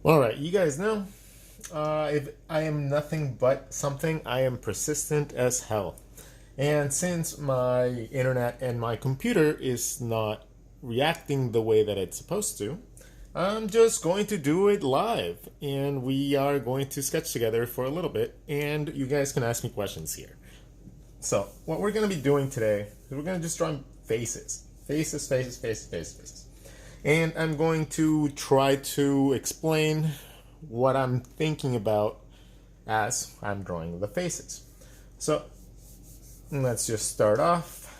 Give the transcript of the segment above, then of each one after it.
All right, you guys know, if I am nothing but something, I am persistent as hell. And since my internet and my computer is not reacting the way that it's supposed to, I'm just going to do it live. And we are going to sketch together for a little bit, and you guys can ask me questions here. So, what we're going to be doing today is we're going to just draw faces. Faces, faces, faces, faces, faces. And I'm going to try to explain what I'm thinking about as I'm drawing the faces. So let's just start off.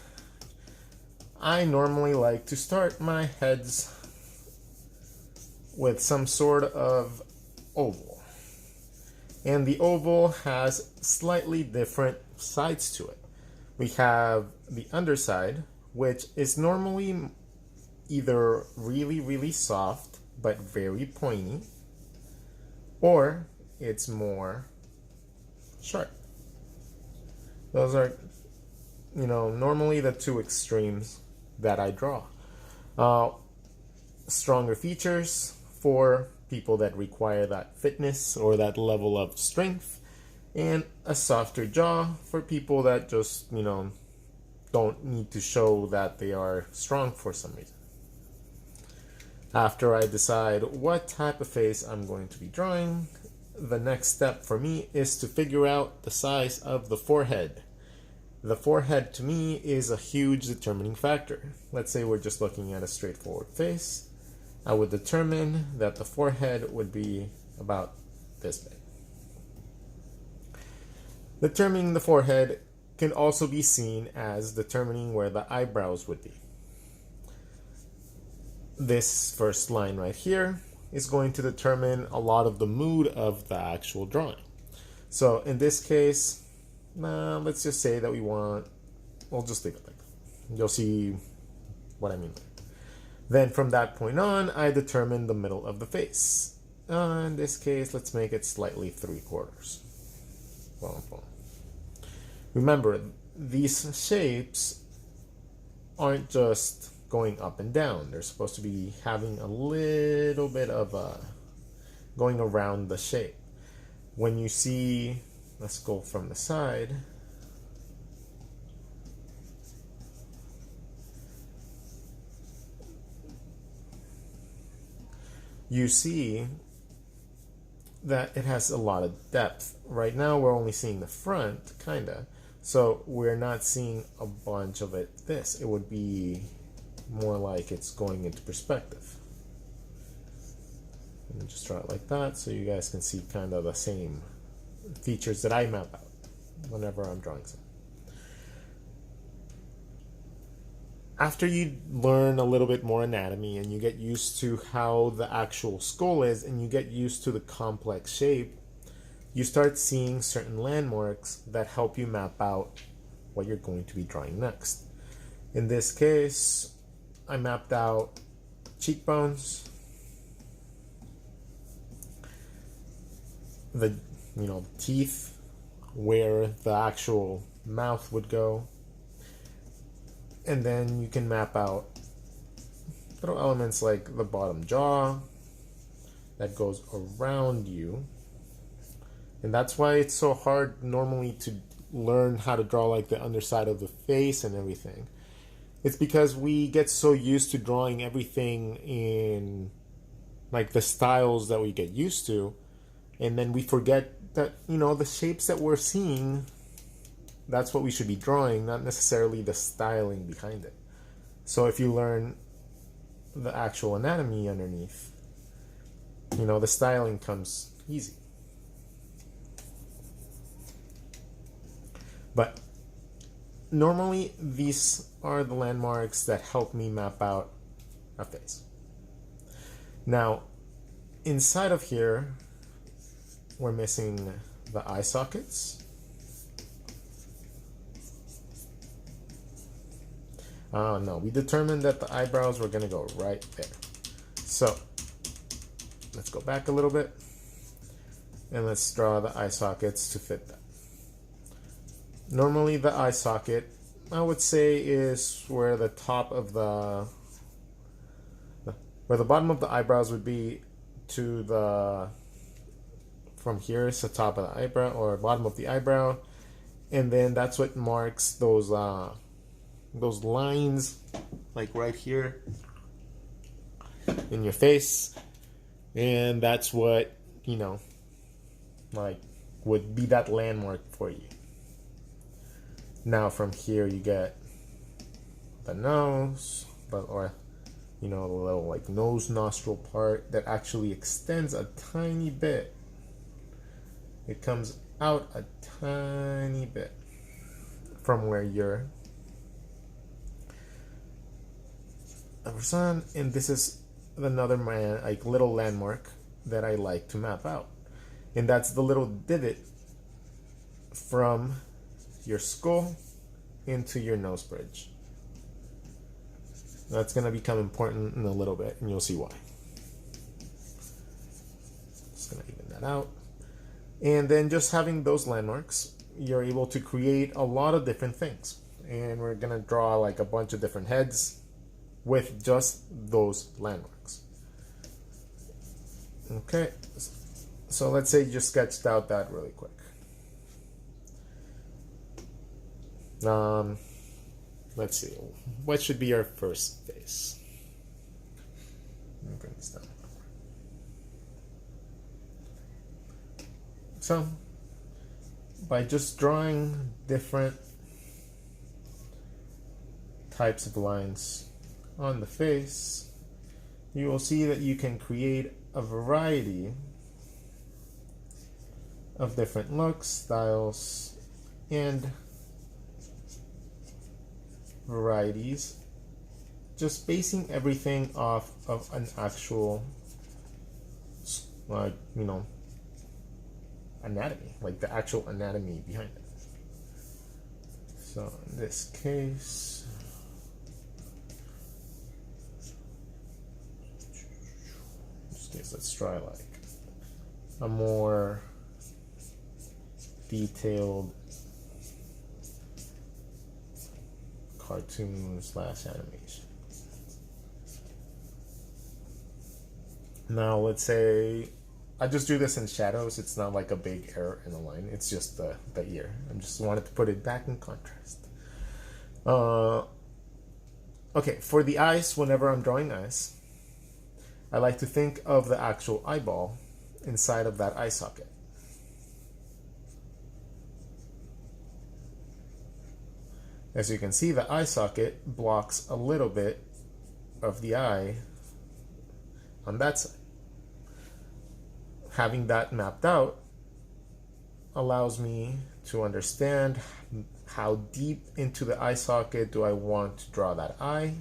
I normally like to start my heads with some sort of oval. And the oval has slightly different sides to it. We have the underside, which is normally either really, really soft but very pointy, or it's more sharp. Those are, normally the two extremes that I draw. Stronger features for people that require that fitness or that level of strength, and a softer jaw for people that just, don't need to show that they are strong for some reason. After I decide what type of face I'm going to be drawing, the next step for me is to figure out the size of the forehead. The forehead to me is a huge determining factor. Let's say we're just looking at a straightforward face. I would determine that the forehead would be about this big. Determining the forehead can also be seen as determining where the eyebrows would be. This first line right here is going to determine a lot of the mood of the actual drawing. So in this case, let's just say that we'll just leave it like that. You'll see what I mean. Then from that point on, I determine the middle of the face. In this case, let's make it slightly 3/4. Boom, boom. Remember, these shapes aren't just going up and down. They're supposed to be having a little bit of going around the shape. When you see, let's go from the side. You see that it has a lot of depth. Right now we're only seeing the front, kinda. So we're not seeing a bunch of it. It would be more like it's going into perspective. And just draw it like that so you guys can see kind of the same features that I map out whenever I'm drawing something. After you learn a little bit more anatomy and you get used to how the actual skull is and you get used to the complex shape, you start seeing certain landmarks that help you map out what you're going to be drawing next. In this case, I mapped out cheekbones, the teeth, where the actual mouth would go, and then you can map out little elements like the bottom jaw that goes around you. And that's why it's so hard normally to learn how to draw like the underside of the face and everything. It's because we get so used to drawing everything in like the styles that we get used to, and then we forget that, the shapes that we're seeing, that's what we should be drawing, not necessarily the styling behind it. So if you learn the actual anatomy underneath, the styling comes easy. But normally these are the landmarks that help me map out a face. Now, inside of here, we're missing the eye sockets. No, we determined that the eyebrows were gonna go right there. So let's go back a little bit and let's draw the eye sockets to fit that. Normally the eye socket, I would say, is where the top of where the bottom of the eyebrows would be to the, from here is the top of the eyebrow or bottom of the eyebrow, and then that's what marks those lines, like right here in your face, and that's what, you know, like would be that landmark for you. Now from here you get the nose, or you know, the little like nose nostril part that actually extends a tiny bit. It comes out a tiny bit from where you're sun, and this is another like little landmark that I like to map out, and that's the little divot from your skull into your nose bridge. That's going to become important in a little bit, and you'll see why. Just going to even that out. And then just having those landmarks, you're able to create a lot of different things. And we're going to draw like a bunch of different heads with just those landmarks. Okay, so let's say you just sketched out that really quick. Let's see, what should be our first face? Let me bring this down. So, by just drawing different types of lines on the face, you will see that you can create a variety of different looks, styles, and varieties, just basing everything off of an actual, like, you know, anatomy, like the actual anatomy behind it. So in this case, let's try like a more detailed cartoon / animation. Now let's say I just do this in shadows. It's not like a big error in the line. It's just the ear. I just wanted to put it back in contrast. Okay, for the eyes, whenever I'm drawing eyes, I like to think of the actual eyeball inside of that eye socket. As you can see, the eye socket blocks a little bit of the eye on that side. Having that mapped out allows me to understand how deep into the eye socket do I want to draw that eye.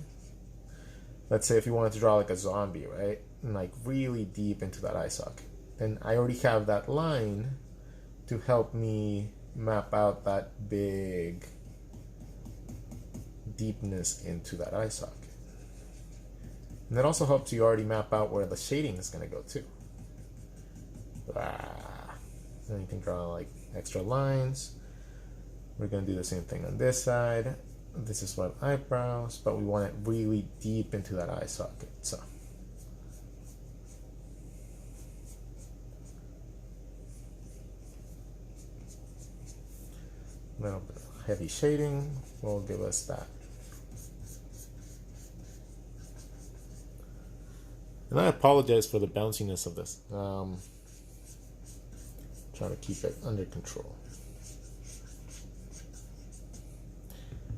Let's say if you wanted to draw like a zombie, right? And like really deep into that eye socket. Then I already have that line to help me map out that big deepness into that eye socket. And that also helps you already map out where the shading is going to go too. Then you can draw like extra lines. We're going to do the same thing on this side. This is what eyebrows, but we want it really deep into that eye socket. So a little bit of heavy shading will give us that. And I apologize for the bounciness of this. Trying to keep it under control.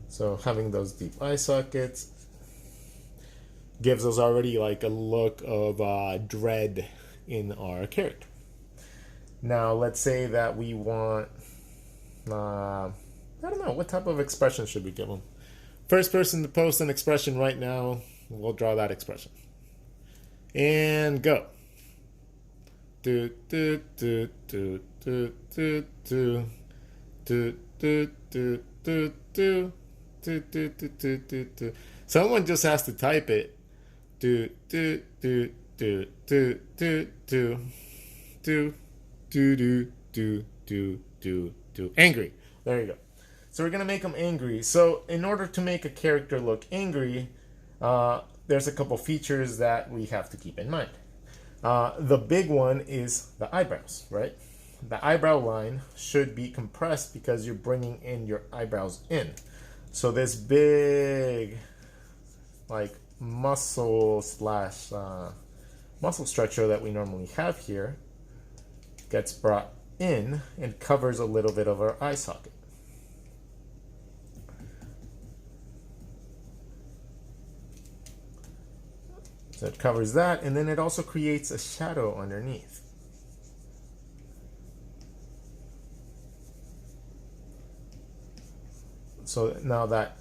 So having those deep eye sockets gives us already like a look of dread in our character. Now let's say that we want, I don't know, what type of expression should we give them? First person to post an expression right now, we'll draw that expression. And go. Do do do do do do do do do do do do. Someone just has to type it. Do do do do do do do do do do do do. Angry. There you go. So we're gonna make them angry. So in order to make a character look angry, there's a couple features that we have to keep in mind. The big one is the eyebrows, right? The eyebrow line should be compressed because you're bringing in your eyebrows in. So this big, like, muscle slash muscle structure that we normally have here gets brought in and covers a little bit of our eye socket. So it covers that, and then it also creates a shadow underneath. So now that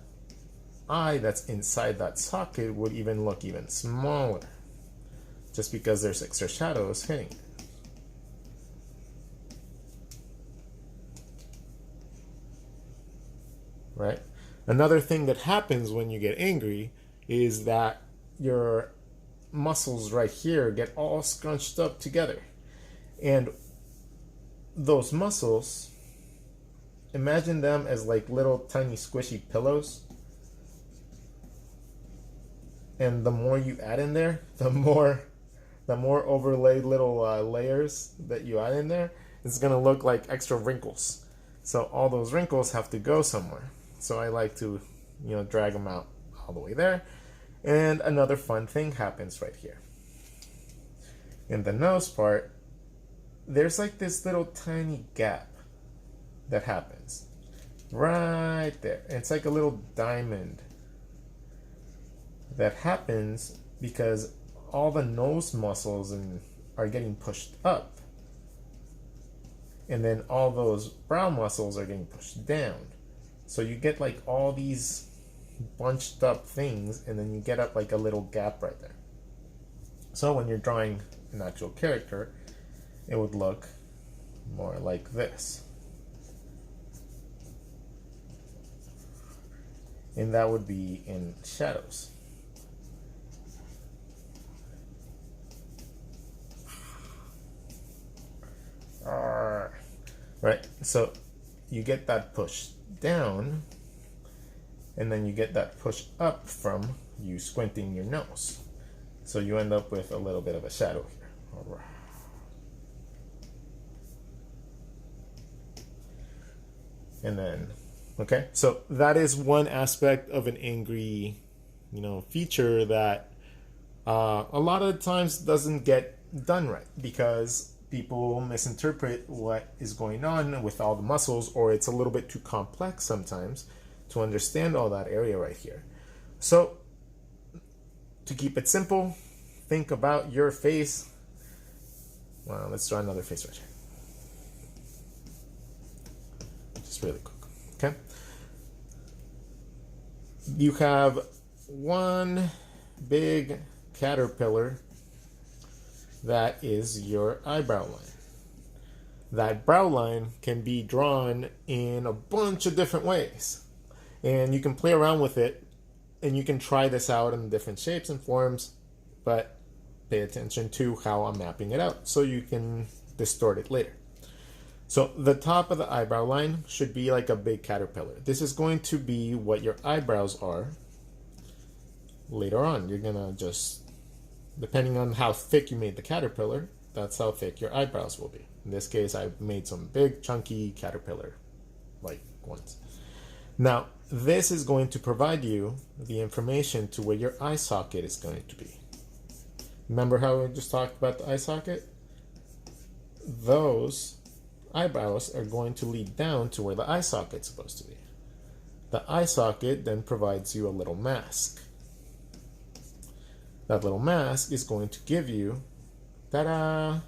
eye that's inside that socket would even look even smaller, just because there's extra shadows hitting it. Right? Another thing that happens when you get angry is that your muscles right here get all scrunched up together. And those muscles, imagine them as like little tiny squishy pillows. And the more you add in there, the more overlaid little layers that you add in there, it's gonna look like extra wrinkles. So all those wrinkles have to go somewhere. So I like to, drag them out all the way there. And another fun thing happens right here. In the nose part, there's like this little tiny gap that happens right there. It's like a little diamond that happens because all the nose muscles are getting pushed up. And then all those brow muscles are getting pushed down. So you get like all these bunched up things, and then you get up like a little gap right there. So when you're drawing an actual character, it would look more like this. And that would be in shadows. Right, so you get that push down, and then you get that push up from you squinting your nose. So you end up with a little bit of a shadow here. And then, okay, so that is one aspect of an angry, feature that a lot of times doesn't get done right because people misinterpret what is going on with all the muscles, or it's a little bit too complex sometimes to understand all that area right here. So to keep it simple, think about your face. Well, let's draw another face right here. Just really quick, okay? You have one big caterpillar that is your eyebrow line. That brow line can be drawn in a bunch of different ways. And you can play around with it, and you can try this out in different shapes and forms, but pay attention to how I'm mapping it out so you can distort it later. So the top of the eyebrow line should be like a big caterpillar. This is going to be what your eyebrows are later on. You're gonna just, depending on how thick you made the caterpillar, that's how thick your eyebrows will be. In this case, I've made some big chunky caterpillar like ones. Now, this is going to provide you the information to where your eye socket is going to be. Remember how we just talked about the eye socket? Those eyebrows are going to lead down to where the eye socket's supposed to be. The eye socket then provides you a little mask. That little mask is going to give you, ta-da,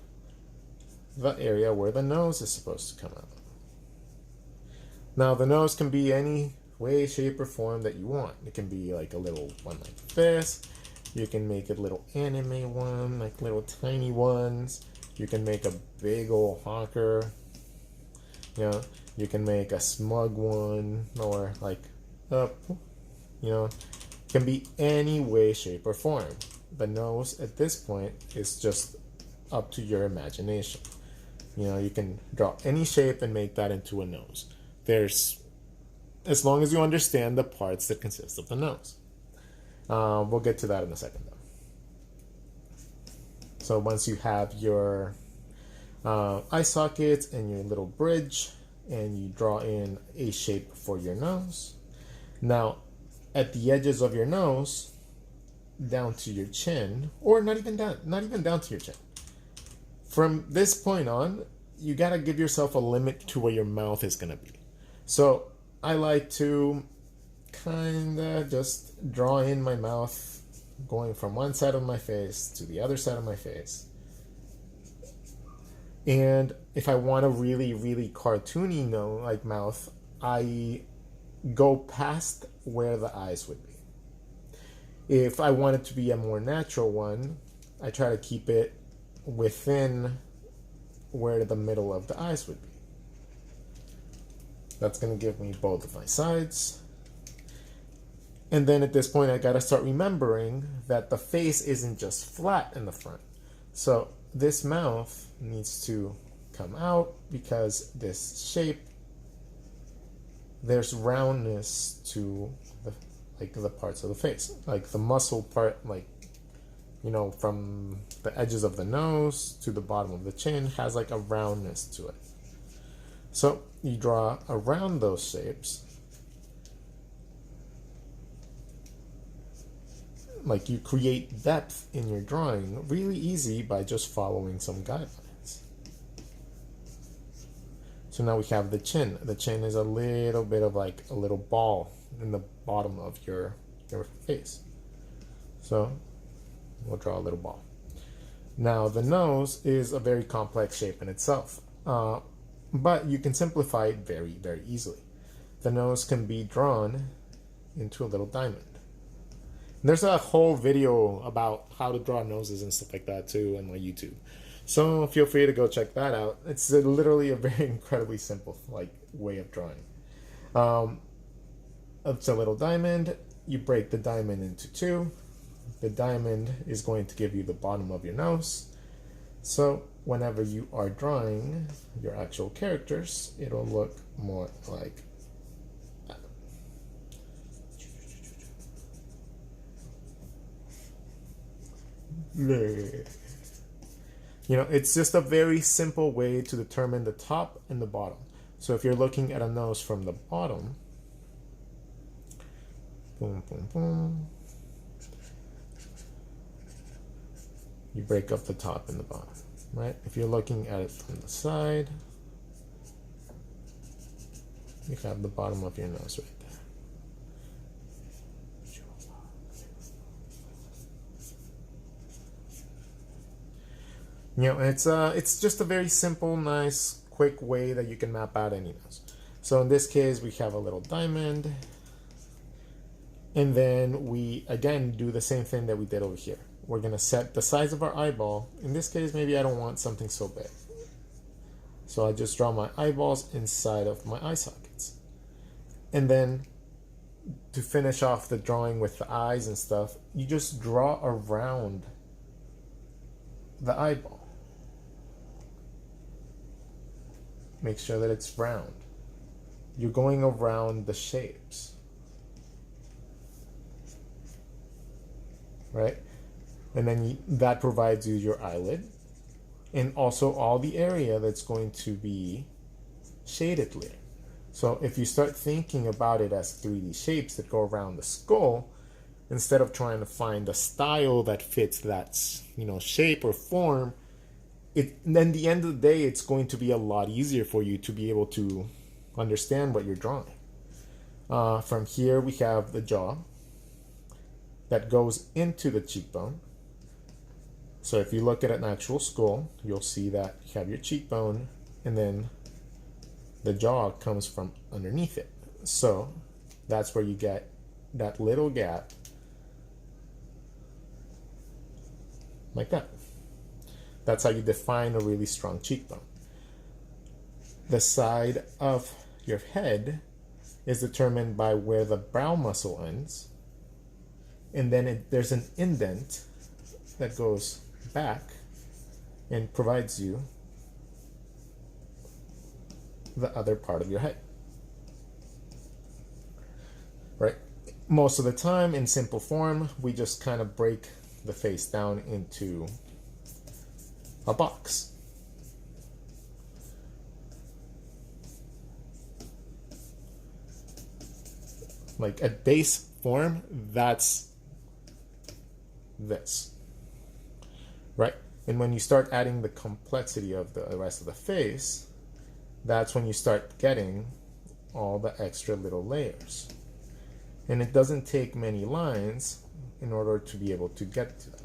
the area where the nose is supposed to come out. Now, the nose can be any way, shape, or form that you want. It can be like a little one like this. You can make it a little anime one, like little tiny ones. You can make a big old honker. You can make a smug one, or like up, it can be any way, shape, or form. The nose at this point is just up to your imagination. You can draw any shape and make that into a nose. As long as you understand the parts that consist of the nose. We'll get to that in a second though. So once you have your eye sockets and your little bridge, and you draw in a shape for your nose. Now, at the edges of your nose, down to your chin, or not even down to your chin. From this point on, you gotta give yourself a limit to where your mouth is gonna be. So I like to kinda just draw in my mouth, going from one side of my face to the other side of my face. And if I want a really, really cartoony mouth, I go past where the eyes would be. If I want it to be a more natural one, I try to keep it within where the middle of the eyes would be. That's going to give me both of my sides. And then at this point, I got to start remembering that the face isn't just flat in the front. So this mouth needs to come out because this shape, there's roundness to the parts of the face, like the muscle part, from the edges of the nose to the bottom of the chin has like a roundness to it. So you draw around those shapes, like you create depth in your drawing really easy by just following some guidelines. So now we have the chin. The chin is a little bit of like a little ball in the bottom of your face. So we'll draw a little ball. Now the nose is a very complex shape in itself, but you can simplify it very, very easily. The nose can be drawn into a little diamond. And there's a whole video about how to draw noses and stuff like that too on my YouTube. So feel free to go check that out. It's literally a very incredibly simple way of drawing. It's a little diamond. You break the diamond into two. The diamond is going to give you the bottom of your nose. So whenever you are drawing your actual characters, it'll look more like that. It's just a very simple way to determine the top and the bottom. So if you're looking at a nose from the bottom, boom, boom, boom, you break up the top and the bottom, right? If you're looking at it from the side, you have the bottom of your nose right there. It's just a very simple, nice, quick way that you can map out any nose. So in this case, we have a little diamond. And then we, again, do the same thing that we did over here. We're going to set the size of our eyeball. In this case, maybe I don't want something so big. So I just draw my eyeballs inside of my eye sockets. And then to finish off the drawing with the eyes and stuff, you just draw around the eyeball. Make sure that it's round. You're going around the shapes. Right? And then that provides you your eyelid and also all the area that's going to be shaded later. So if you start thinking about it as 3D shapes that go around the skull, instead of trying to find a style that fits that shape or form, then at the end of the day, it's going to be a lot easier for you to be able to understand what you're drawing. From here, we have the jaw that goes into the cheekbone. So if you look at an actual skull, you'll see that you have your cheekbone and then the jaw comes from underneath it. So that's where you get that little gap like that. That's how you define a really strong cheekbone. The side of your head is determined by where the brow muscle ends. And then there's an indent that goes back and provides you the other part of your head. Right? Most of the time, in simple form, we just kind of break the face down into a box. Like at base form, that's this, right? And when you start adding the complexity of the rest of the face, that's when you start getting all the extra little layers. And it doesn't take many lines in order to be able to get to that.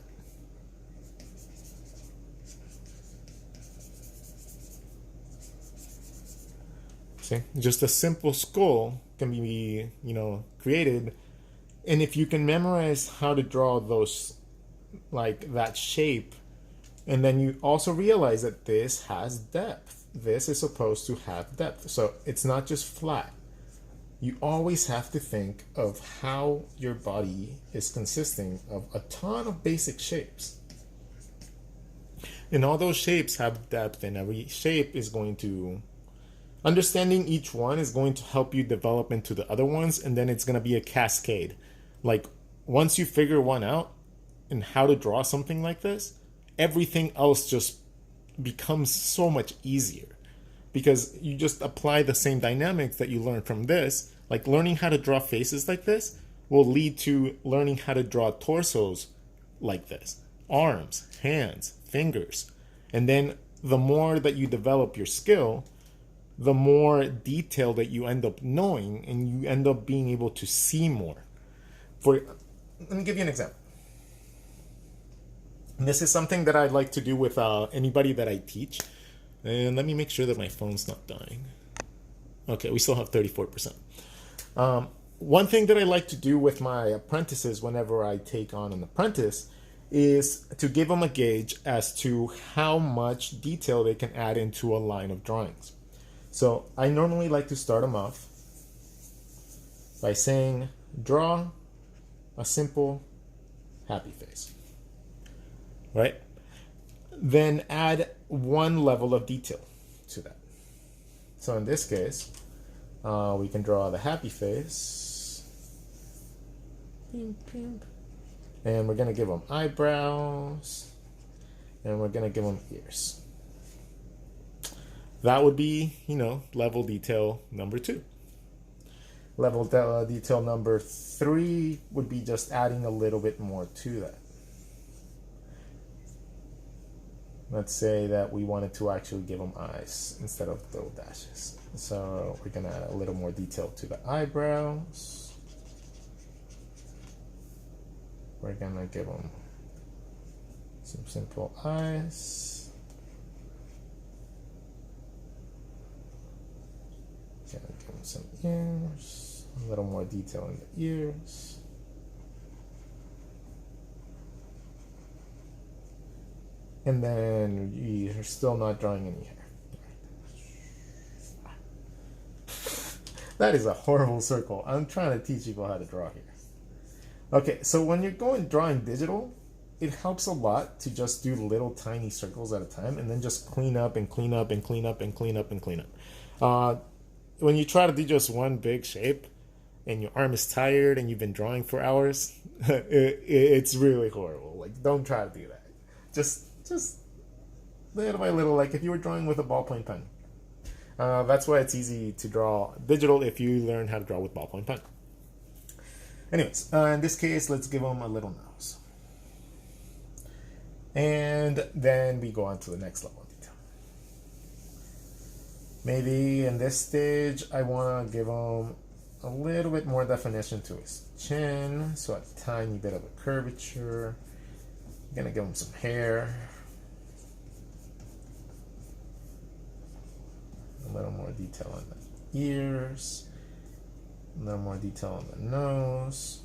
See, just a simple skull can be, created. And if you can memorize how to draw those, like that shape, and then you also realize that this has depth. This is supposed to have depth. So it's not just flat. You always have to think of how your body is consisting of a ton of basic shapes. And all those shapes have depth, and every shape is going to... Understanding each one is going to help you develop into the other ones, and then it's going to be a cascade. Like, once you figure one out and how to draw something like this, everything else just becomes so much easier. Because you just apply the same dynamics that you learned from this. Like, learning how to draw faces like this will lead to learning how to draw torsos like this. Arms, hands, fingers. And then the more that you develop your skill, the more detail that you end up knowing, and you end up being able to see more. Let me give you an example. And this is something that I like to do with anybody that I teach. And let me make sure that my phone's not dying. Okay, we still have 34%. One thing that I like to do with my apprentices whenever I take on an apprentice is to give them a gauge as to how much detail they can add into a line of drawings. So I normally like to start them off by saying, draw a simple happy face, right? Then add one level of detail to that. So in this case, we can draw the happy face. And we're gonna give them eyebrows, and we're gonna give them ears. That would be, level detail number 2. Level detail number 3 would be just adding a little bit more to that. Let's say that we wanted to actually give them eyes instead of little dashes. So we're going to add a little more detail to the eyebrows. We're going to give them some simple eyes. Gonna give them some ears, a little more detail in the ears. And then you're still not drawing any hair. That is a horrible circle. I'm trying to teach people how to draw here. Okay, so when you're drawing digital, it helps a lot to just do little tiny circles at a time, and then just clean up and clean up and clean up and clean up and clean up. When you try to do just one big shape and your arm is tired and you've been drawing for hours, it's really horrible. Like, don't try to do that. Just little by little, like if you were drawing with a ballpoint pen. That's why it's easy to draw digital if you learn how to draw with ballpoint pen. Anyways, in this case, let's give them a little nose. And then we go on to the next level. Maybe in this stage, I want to give him a little bit more definition to his chin, so a tiny bit of a curvature. I'm going to give him some hair. A little more detail on the ears. A little more detail on the nose.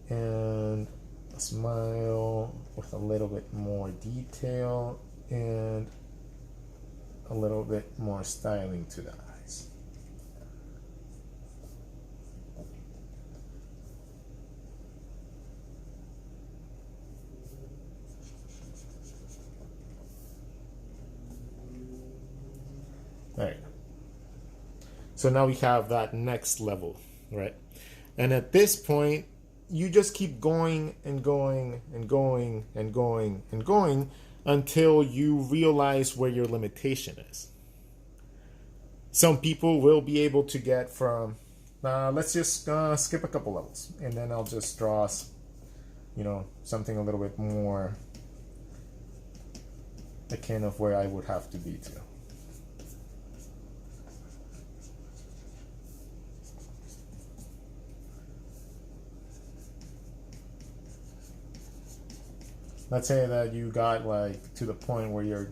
And a smile with a little bit more detail and a little bit more styling to the eyes. There you go. So now we have that next level, right? And at this point, you just keep going and going and going and going and going until you realize where your limitation is. Some people will be able to get from, let's just skip a couple levels, and then I'll just draw, something a little bit more akin of where I would have to be to. Let's say that you got like to the point where you're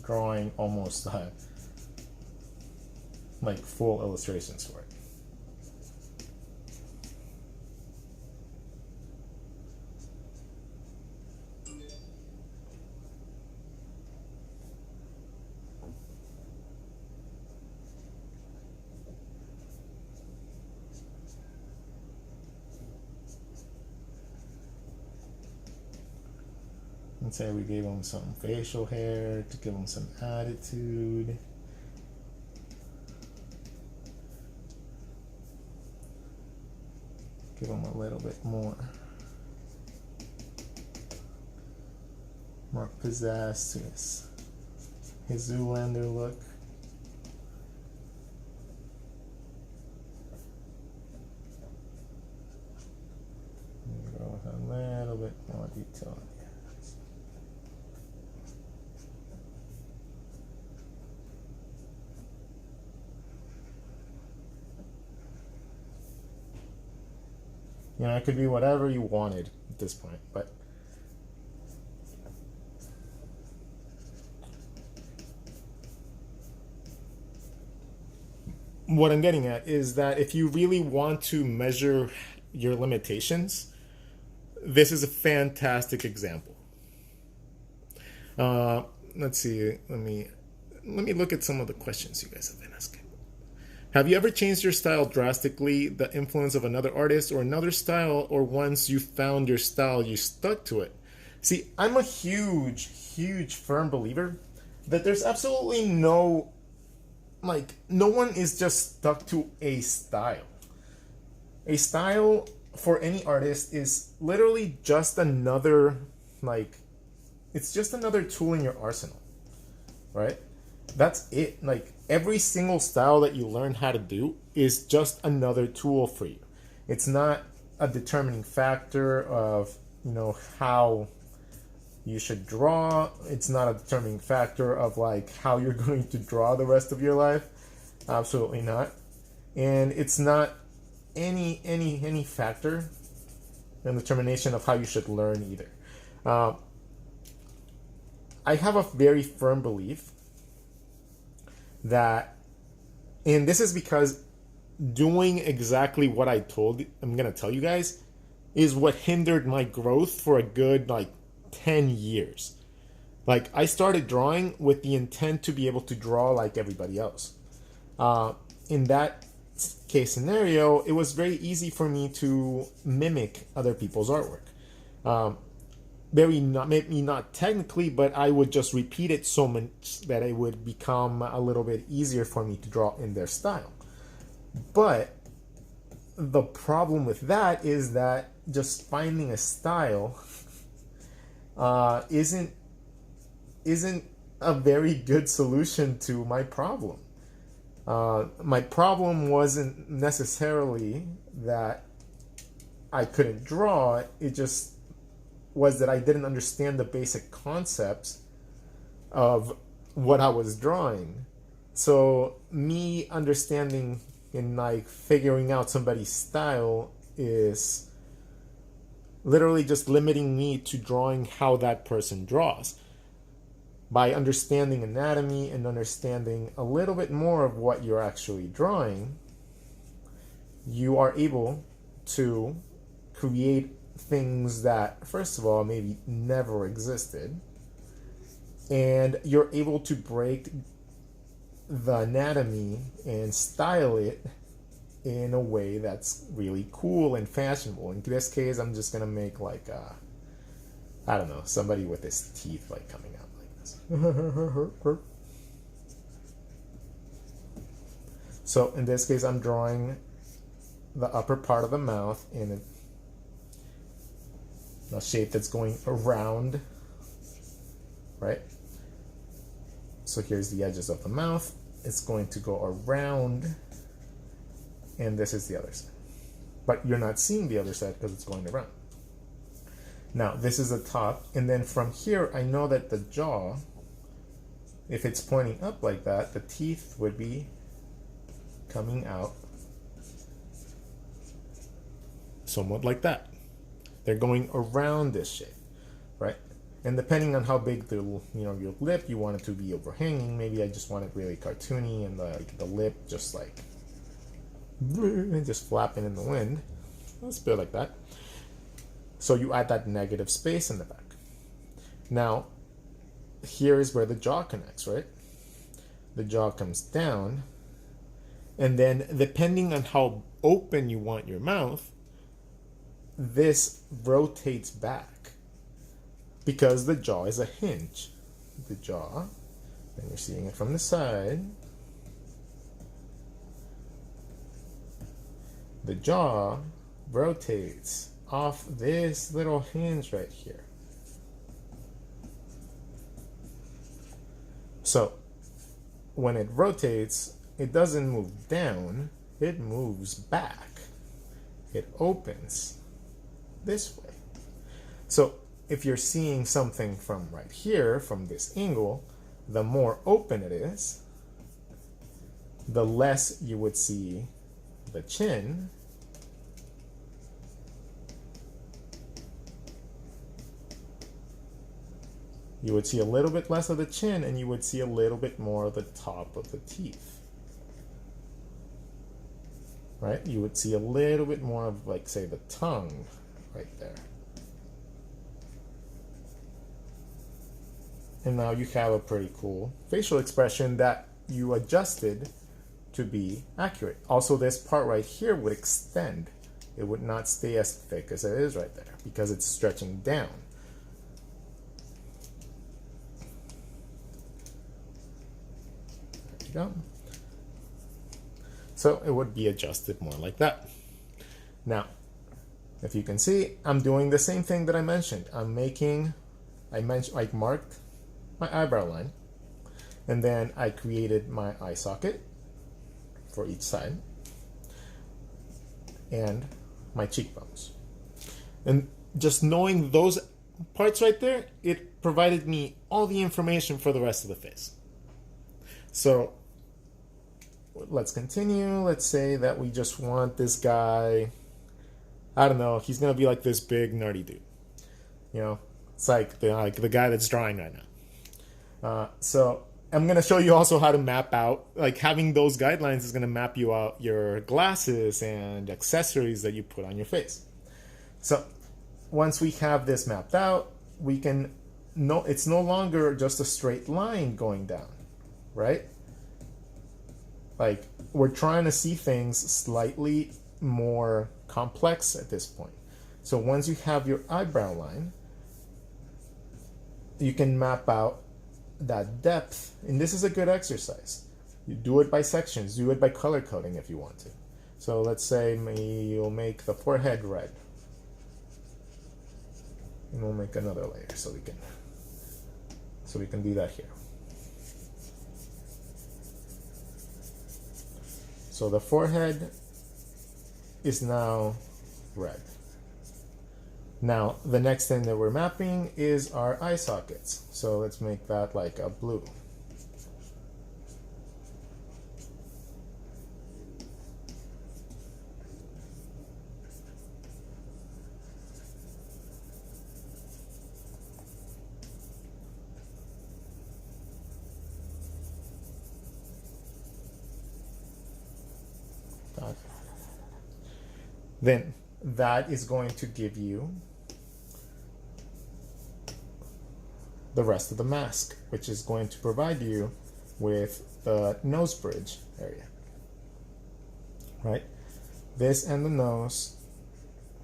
drawing almost like full illustrations for it. Let's say we gave him some facial hair to give him some attitude. Give him a little bit more pizzazz to his Zoolander look. Go with a little bit more detail. It could be whatever you wanted at this point, but what I'm getting at is that if you really want to measure your limitations, this is a fantastic example. Let's see. Let me look at some of the questions you guys have been asking. Have you ever changed your style drastically, the influence of another artist or another style, or once you found your style, you stuck to it? See, I'm a huge firm believer that there's absolutely no one is just stuck to a style. A style for any artist is literally just another, it's just another tool in your arsenal, right? That's it. Every single style that you learn how to do is just another tool for you. It's not a determining factor of, how you should draw. It's not a determining factor of how you're going to draw the rest of your life. Absolutely not. And it's not any factor in determination of how you should learn either. I have a very firm belief that, and this is because doing exactly what I'm going to tell you guys is what hindered my growth for a good 10 years. I started drawing with the intent to be able to draw like everybody else. In that case scenario, it was very easy for me to mimic other people's artwork. Maybe not technically, but I would just repeat it so much that it would become a little bit easier for me to draw in their style. But the problem with that is that just finding a style isn't a very good solution to my problem. My problem wasn't necessarily that I couldn't draw, it just was that I didn't understand the basic concepts of what I was drawing. So me understanding and figuring out somebody's style is literally just limiting me to drawing how that person draws. By understanding anatomy and understanding a little bit more of what you're actually drawing, you are able to create things that, first of all, maybe never existed, and you're able to break the anatomy and style it in a way that's really cool and fashionable. In this case, I'm just gonna make I don't know, somebody with his teeth coming out like this. So in this case, I'm drawing the upper part of the mouth, and a shape that's going around, right? So here's the edges of the mouth. It's going to go around, and this is the other side. But you're not seeing the other side because it's going around. Now, this is the top, and then from here, I know that the jaw, if it's pointing up like that, the teeth would be coming out somewhat like that. They're going around this shape, right? And depending on how big the your lip, you want it to be overhanging. Maybe I just want it really cartoony and the lip just like just flapping in the wind. Let's put it like that. So you add that negative space in the back. Now, here is where the jaw connects, right? The jaw comes down, and then depending on how open you want your mouth, this rotates back because the jaw is a hinge. The jaw, and you're seeing it from the side, the jaw rotates off this little hinge right here. So when it rotates, it doesn't move down, it moves back. It opens this way. So if you're seeing something from right here, from this angle, the more open it is, the less you would see the chin. You would see a little bit less of the chin, and you would see a little bit more of the top of the teeth. Right? You would see a little bit more of, like, say, the tongue right there. And now you have a pretty cool facial expression that you adjusted to be accurate. Also, this part right here would extend. It would not stay as thick as it is right there because it's stretching down. There you go. So it would be adjusted more like that. Now, if you can see, I'm doing the same thing that I mentioned. I marked my eyebrow line, and then I created my eye socket for each side and my cheekbones. And just knowing those parts right there, it provided me all the information for the rest of the face. So let's continue. Let's say that we just want this guy, I don't know, he's gonna be like this big nerdy dude. You know, it's like the guy that's drawing right now. So I'm gonna show you also how to map out, like having those guidelines is gonna map you out your glasses and accessories that you put on your face. So once we have this mapped out, we can know it's no longer just a straight line going down, right? Like, we're trying to see things slightly more complex at this point. So once you have your eyebrow line, you can map out that depth, and this is a good exercise. You do it by sections, do it by color coding if you want to. So let's say you'll make the forehead red, and we'll make another layer so we can do that here. So the forehead is now red. Now, the next thing that we're mapping is our eye sockets. So let's make that like a blue. Then that is going to give you the rest of the mask, which is going to provide you with the nose bridge area, right? This and the nose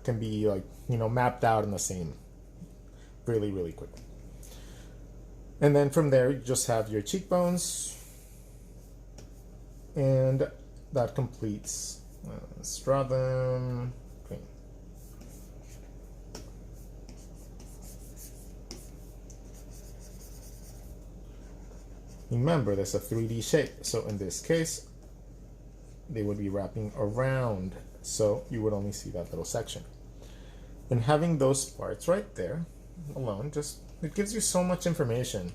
can be, like, you know, mapped out in the same really, really quickly. And then from there, you just have your cheekbones, and that completes let's draw them clean. Remember, this is a 3D shape, so in this case, they would be wrapping around, so you would only see that little section. And having those parts right there alone, just it gives you so much information.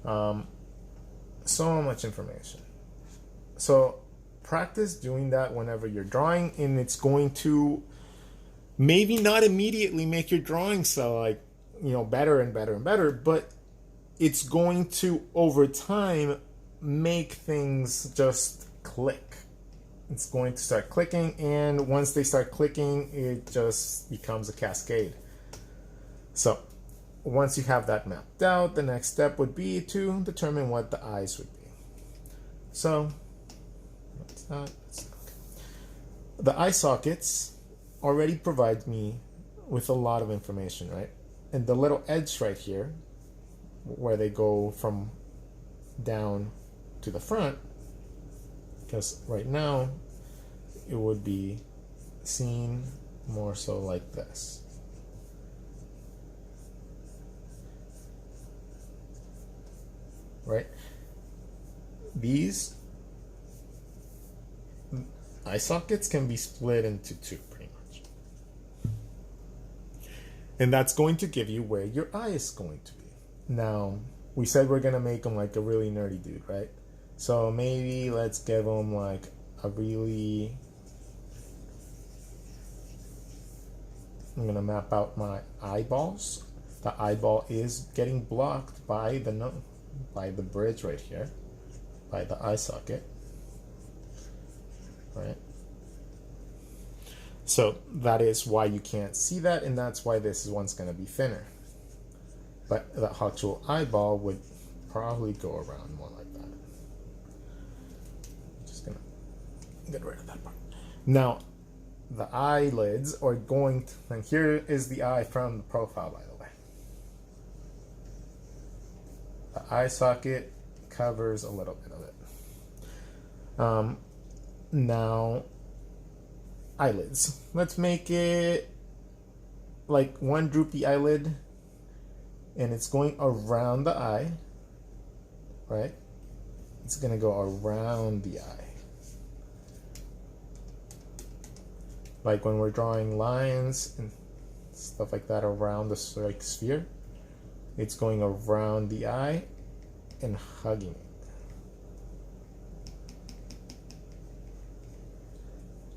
So much information. So practice doing that whenever you're drawing, and it's going to maybe not immediately make your drawing so like, you know, better and better and better, but it's going to over time make things just click. It's going to start clicking, and once they start clicking, it just becomes a cascade. So once you have that mapped out, the next step would be to determine what the eyes would be. So the eye sockets already provide me with a lot of information, right? And the little edge right here, where they go from down to the front, because right now it would be seen more so like this. Right? These eye sockets can be split into two pretty much. And that's going to give you where your eye is going to be. Now, we said we're going to make him like a really nerdy dude, right? So maybe let's give him like a really... I'm going to map out my eyeballs. The eyeball is getting blocked by the bridge right here, by the eye socket, right? So that is why you can't see that, and that's why this one's going to be thinner. But the actual eyeball would probably go around more like that. I'm just going to get rid of that part. Now, the eyelids are going to, and here is the eye from the profile, by the way. The eye socket covers a little bit of it. Now, eyelids. Let's make it like one droopy eyelid, and it's going around the eye, right? It's going to go around the eye. Like when we're drawing lines and stuff like that around the sphere, it's going around the eye and hugging it.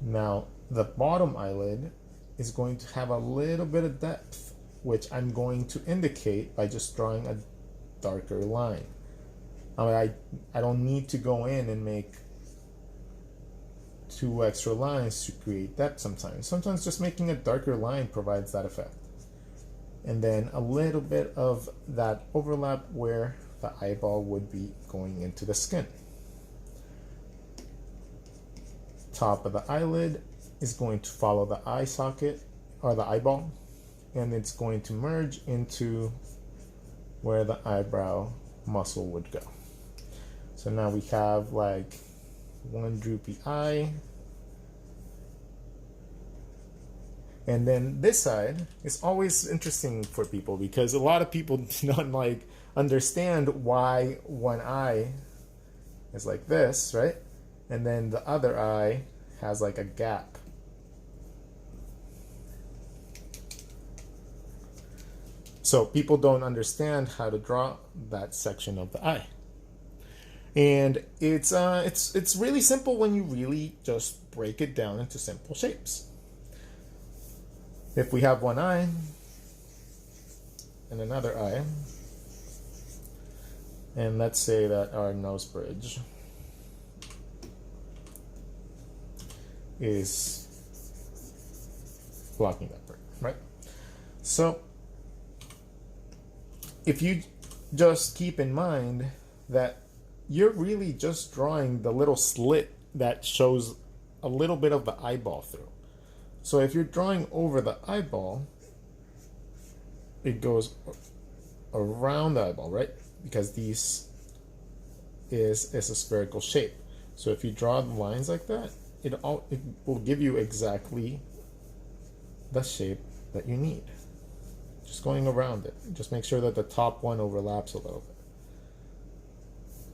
Now, the bottom eyelid is going to have a little bit of depth, which I'm going to indicate by just drawing a darker line. I don't need to go in and make 2 extra lines to create depth sometimes. Sometimes just making a darker line provides that effect. And then a little bit of that overlap where the eyeball would be going into the skin. Top of the eyelid is going to follow the eye socket or the eyeball, and it's going to merge into where the eyebrow muscle would go. So now we have like one droopy eye. And then this side is always interesting for people because a lot of people do not like understand why one eye is like this, right? And then the other eye has like a gap. So people don't understand how to draw that section of the eye. And it's really simple when you really just break it down into simple shapes. If we have one eye and another eye, and let's say that our nose bridge is blocking that part, right? So if you just keep in mind that you're really just drawing the little slit that shows a little bit of the eyeball through. So if you're drawing over the eyeball, it goes around the eyeball, right? Because this is a spherical shape. So if you draw the lines like that, it will give you exactly the shape that you need. Just going around it. Just make sure that the top one overlaps a little bit.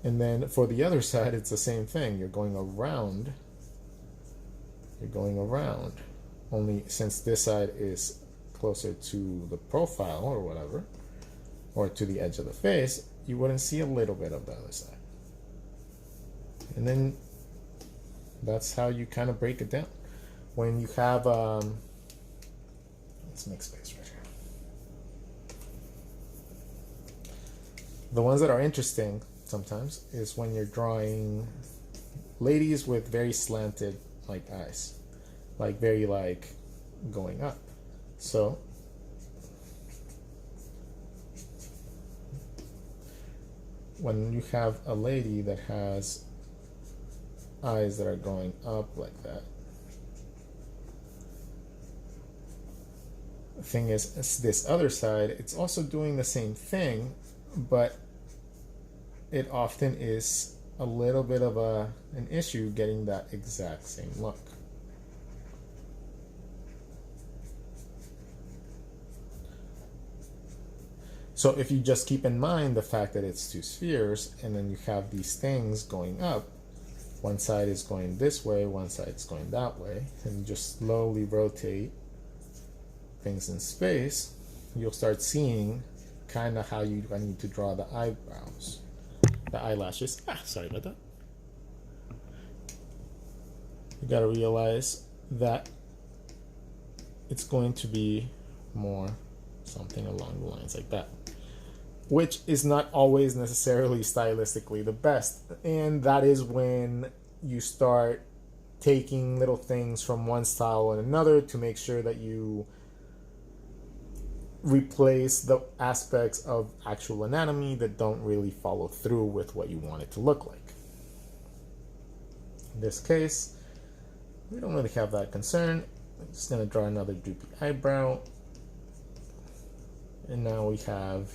And then for the other side, it's the same thing. You're going around. You're going around. Only since this side is closer to the profile or whatever, or to the edge of the face, you wouldn't see a little bit of the other side. And then that's how you kind of break it down. When you have, let's make space right here. The ones that are interesting sometimes is when you're drawing ladies with very slanted like eyes, like very like going up. So when you have a lady that has eyes that are going up like that, the thing is, this other side, it's also doing the same thing, but it often is a little bit of an issue getting that exact same look. So if you just keep in mind the fact that it's two spheres, and then you have these things going up, one side is going this way, one side is going that way, and you just slowly rotate things in space, you'll start seeing kind of how I need to draw the eyebrows, the eyelashes. Sorry about that. You gotta realize that it's going to be more something along the lines like that, which is not always necessarily stylistically the best. And that is when you start taking little things from one style and another to make sure that you replace the aspects of actual anatomy that don't really follow through with what you want it to look like. In this case, we don't really have that concern. I'm just going to draw another droopy eyebrow. And now we have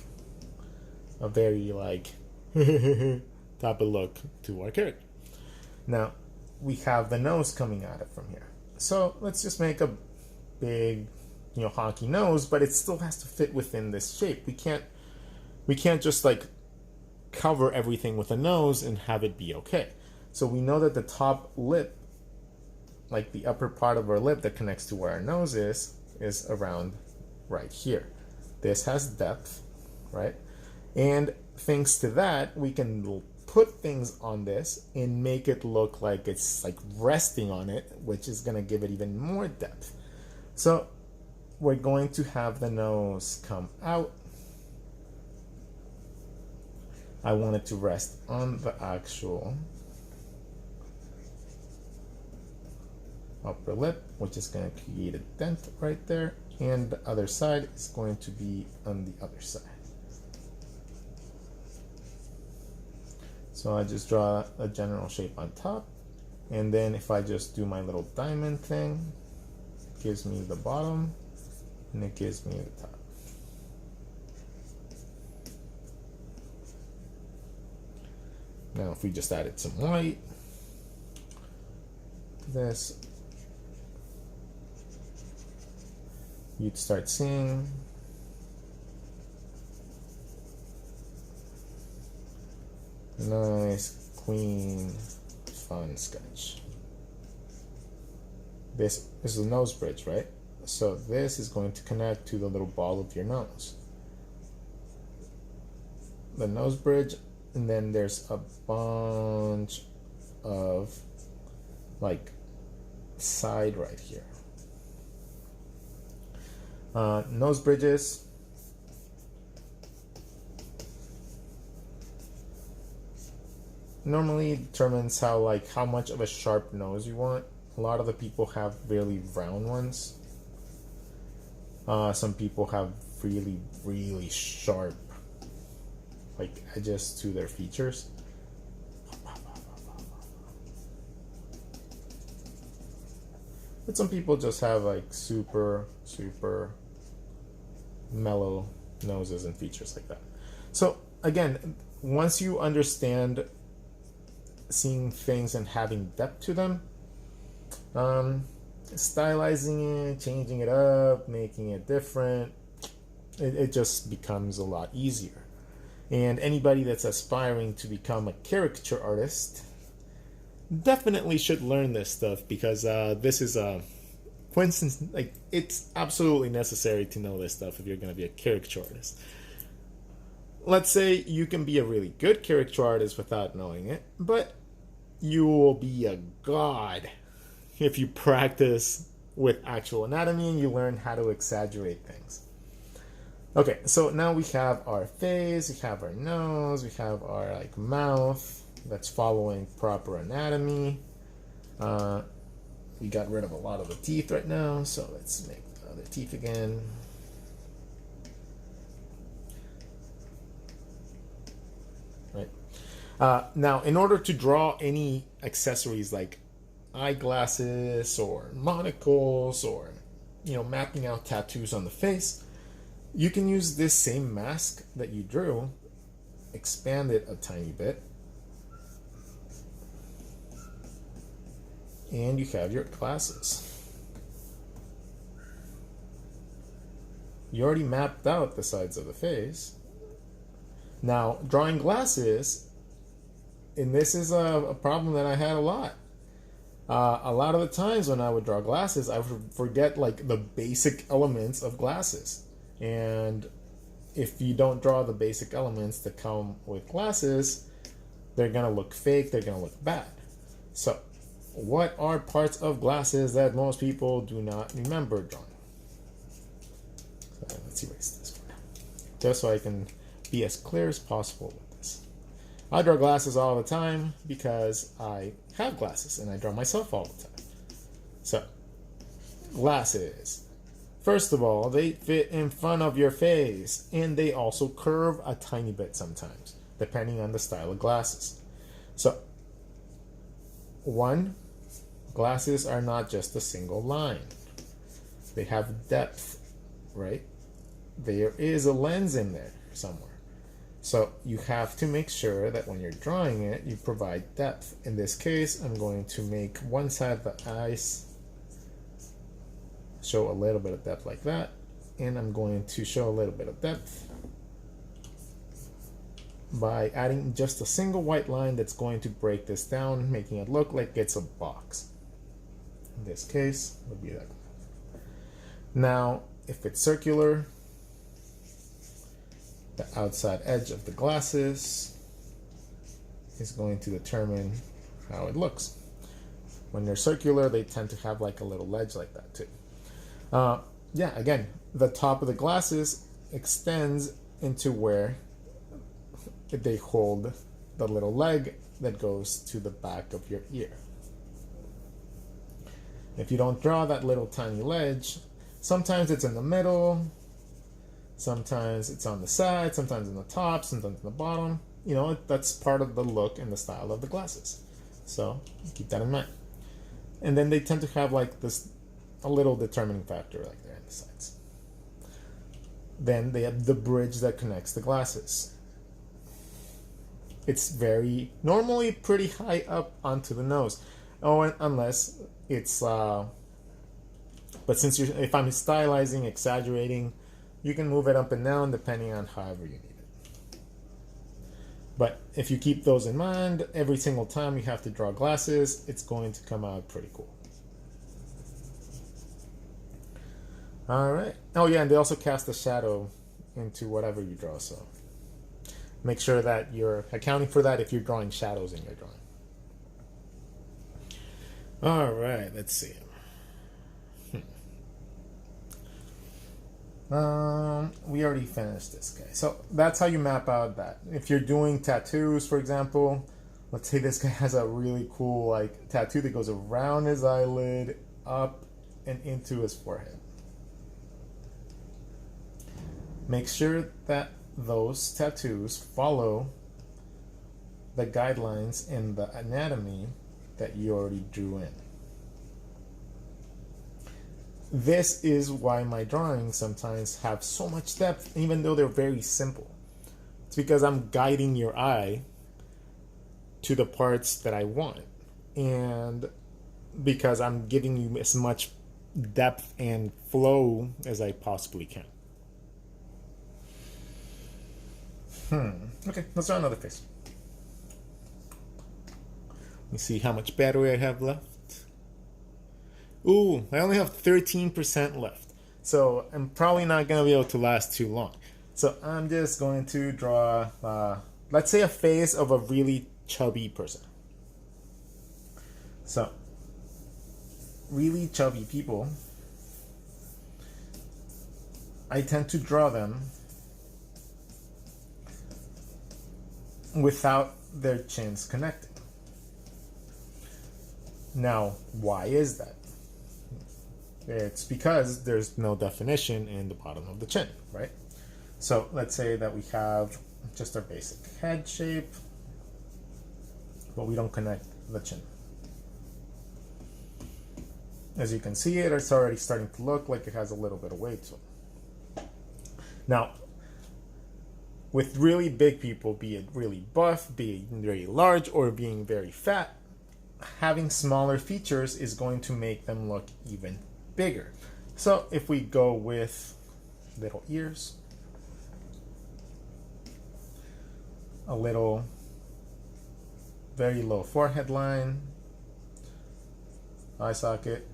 a very like type of look to our character. Now we have the nose coming at it from here. So let's just make a big, honky nose, but it still has to fit within this shape. We can't just like cover everything with a nose and have it be okay. So we know that the top lip, like the upper part of our lip that connects to where our nose is around right here. This has depth, right? And thanks to that, we can put things on this and make it look like it's like resting on it, which is going to give it even more depth. So we're going to have the nose come out. I want it to rest on the actual upper lip, which is going to create a dent right there. And the other side is going to be on the other side. So I just draw a general shape on top. And then if I just do my little diamond thing, it gives me the bottom and it gives me the top. Now if we just added some white to this, you'd start seeing a nice, clean, fun sketch. This is a nose bridge, right? So this is going to connect to the little ball of your nose. The nose bridge, and then there's a bunch of like side right here. Nose bridges normally determines how much of a sharp nose you want. A lot of the people have really round ones. Some people have really, really sharp like edges to their features. But some people just have like super, super mellow noses and features like that. So again, once you understand seeing things and having depth to them, stylizing it, changing it up, making it different, it just becomes a lot easier. And anybody that's aspiring to become a caricature artist definitely should learn this stuff, because this is a, for instance, like, it's absolutely necessary to know this stuff if you're going to be a caricature artist. Let's say you can be a really good caricature artist without knowing it, but you will be a god if you practice with actual anatomy and you learn how to exaggerate things. Okay, so now we have our face, we have our nose, we have our like mouth that's following proper anatomy. We got rid of a lot of the teeth right now, so let's make the other teeth again. Right. Now, in order to draw any accessories like eyeglasses or monocles, or mapping out tattoos on the face, you can use this same mask that you drew, expand it a tiny bit, and you have your glasses. You already mapped out the sides of the face. Now, drawing glasses, and this is a problem that I had a lot. A lot of the times when I would draw glasses, I would forget like the basic elements of glasses. And if you don't draw the basic elements that come with glasses, they're gonna look fake, they're gonna look bad. So, what are parts of glasses that most people do not remember drawing? So let's erase this one, just so I can be as clear as possible with this. I draw glasses all the time because I have glasses and I draw myself all the time. So, glasses. First of all, they fit in front of your face, and they also curve a tiny bit sometimes, depending on the style of glasses. So, one, glasses are not just a single line. They have depth, right? There is a lens in there somewhere. So you have to make sure that when you're drawing it, you provide depth. In this case, I'm going to make one side of the eyes show a little bit of depth like that, and I'm going to show a little bit of depth by adding just a single white line that's going to break this down, making it look like it's a box. In this case, it would be that. Now, if it's circular, the outside edge of the glasses is going to determine how it looks. When they're circular, they tend to have like a little ledge like that too. Yeah, again, the top of the glasses extends into where they hold the little leg that goes to the back of your ear. If you don't draw that little tiny ledge, sometimes it's in the middle, sometimes it's on the side, sometimes in the top, sometimes in the bottom. That's part of the look and the style of the glasses. So keep that in mind. And then they tend to have like this, a little determining factor like there on the sides. Then they have the bridge that connects the glasses. It's normally pretty high up onto the nose. Oh, unless it's, but since if I'm stylizing, exaggerating, you can move it up and down depending on however you need it. But if you keep those in mind, every single time you have to draw glasses, it's going to come out pretty cool. All right. Oh yeah, and they also cast a shadow into whatever you draw, so make sure that you're accounting for that if you're drawing shadows in your drawing. All right, let's see. We already finished this guy. So that's how you map out that. If you're doing tattoos, for example, let's say this guy has a really cool like tattoo that goes around his eyelid, up and into his forehead. Make sure that those tattoos follow the guidelines in the anatomy that you already drew in. This is why my drawings sometimes have so much depth, even though they're very simple. It's because I'm guiding your eye to the parts that I want, and because I'm giving you as much depth and flow as I possibly can. Okay, let's try another face. Let me see how much battery I have left. Ooh, I only have 13% left. So I'm probably not going to be able to last too long. So I'm just going to draw, let's say, a face of a really chubby person. So, really chubby people, I tend to draw them without their chins connecting. Now, why is that? It's because there's no definition in the bottom of the chin, right? So let's say that we have just our basic head shape, but we don't connect the chin. As you can see, it's already starting to look like it has a little bit of weight to it. Now, with really big people, be it really buff, be it very large, or being very fat, having smaller features is going to make them look even bigger. So if we go with little ears, a little very low forehead line, eye socket,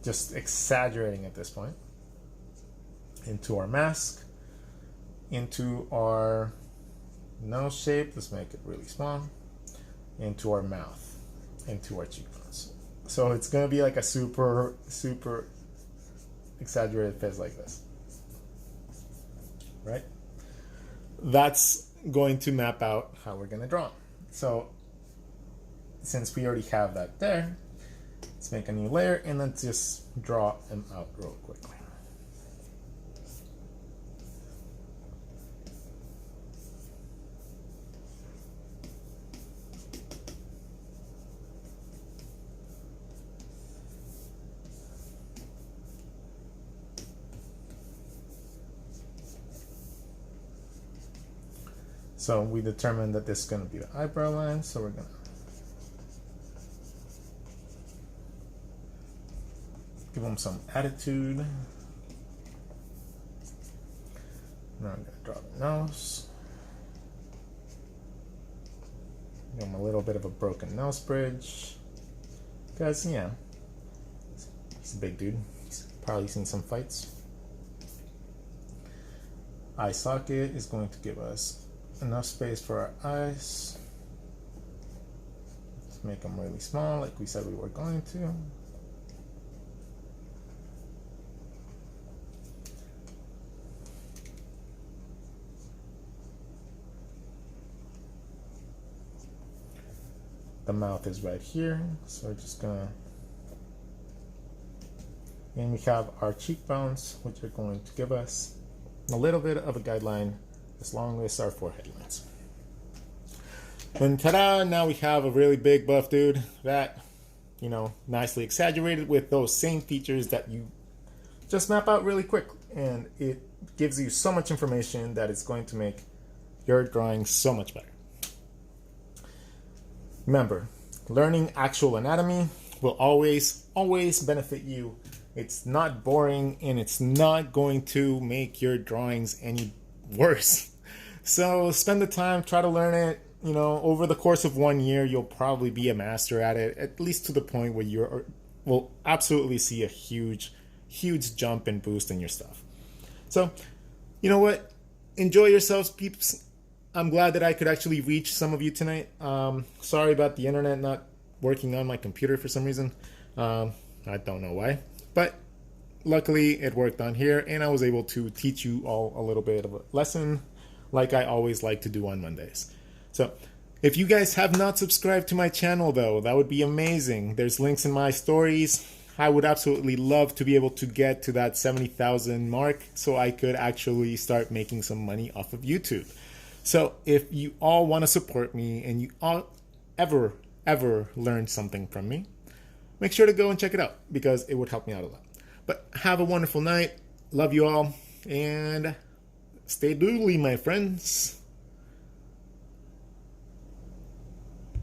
just exaggerating at this point, into our mask, into our nose shape, let's make it really small, into our mouth, into our cheekbones. So it's going to be like a super exaggerated face like this, right? That's going to map out how we're going to draw. So since we already have that there, let's make a new layer and let's just draw them out real quickly. So we determined that this is going to be the eyebrow line, so we're going to give them some attitude. Now I'm going to draw the nose. Give them a little bit of a broken nose bridge. Because, yeah, he's a big dude. He's probably seen some fights. Eye socket is going to give us enough space for our eyes. Let's make them really small like we said we were going to. The mouth is right here, so we're just gonna, and we have our cheekbones, which are going to give us a little bit of a guideline as long as our forehead lines. And ta-da, now we have a really big buff dude that, you know, nicely exaggerated with those same features that you just map out really quick. And it gives you so much information that it's going to make your drawing so much better. Remember, learning actual anatomy will always benefit you. It's not boring and it's not going to make your drawings any worse. So spend the time, try to learn it. You know, over the course of 1 year, you'll probably be a master at it, at least to the point where you will absolutely see a huge jump and boost in your stuff. So, you know what? Enjoy yourselves, peeps. I'm glad that I could actually reach some of you tonight. Sorry about the internet not working on my computer for some reason. I don't know why, but luckily it worked on here and I was able to teach you all a little bit of a lesson like I always like to do on Mondays. So if you guys have not subscribed to my channel though, that would be amazing. There's links in my stories. I would absolutely love to be able to get to that 70,000 mark so I could actually start making some money off of YouTube. So if you all want to support me and you all ever learn something from me, make sure to go and check it out because it would help me out a lot. But have a wonderful night. Love you all and stay doodly, my friends.